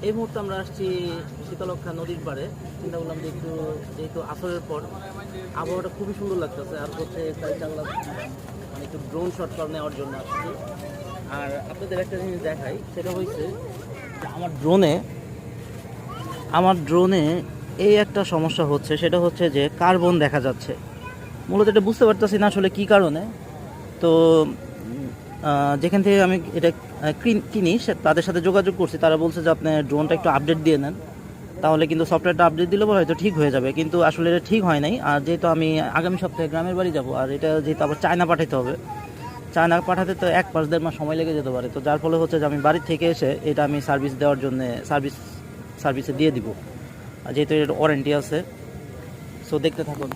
এই মুহূর্তে আমরা আসছি শীতলক্ষা নদীর পাড়ে। চিন্তা করলাম যে একটু যেহেতু আসরের পর আবহাওয়াটা খুবই সুন্দর লাগতেছে, আর হচ্ছে তাই চাইলাম মানে একটু ড্রোন শট নেওয়ার জন্য আসছি। আর আপনাদের একটা জিনিস দেখাই, সেটা হচ্ছে যে আমার ড্রোনে এই একটা সমস্যা হচ্ছে, সেটা হচ্ছে যে কার্বন দেখা যাচ্ছে। মূলত এটা বুঝতে পারতেছি না আসলে কী কারণে। তো যেখান থেকে আমি এটা কিনি তাদের সাথে যোগাযোগ করছি, তারা বলছে যে আপনি ড্রোনটা একটু আপডেট দিয়ে নেন, তাহলে কিন্তু সফটওয়্যারটা আপডেট দিলে হয়তো ঠিক হয়ে যাবে। কিন্তু আসলে এটা ঠিক হয় নাই। আর যেহেতু আমি আগামী সপ্তাহে গ্রামের বাড়ি যাব, আর এটা যেহেতু আবার চায়না পাঠাতে হবে, চায়না পাঠাতে তো 1-5 মাস সময় লেগে যেতে পারে। তো যার ফলে হচ্ছে যে আমি বাড়ি থেকে এসে এটা আমি সার্ভিস দেওয়ার জন্য সার্ভিসে দিয়ে দিব, আর যেহেতু এর ওয়ারেন্টি আছে। সো দেখতে থাকুন।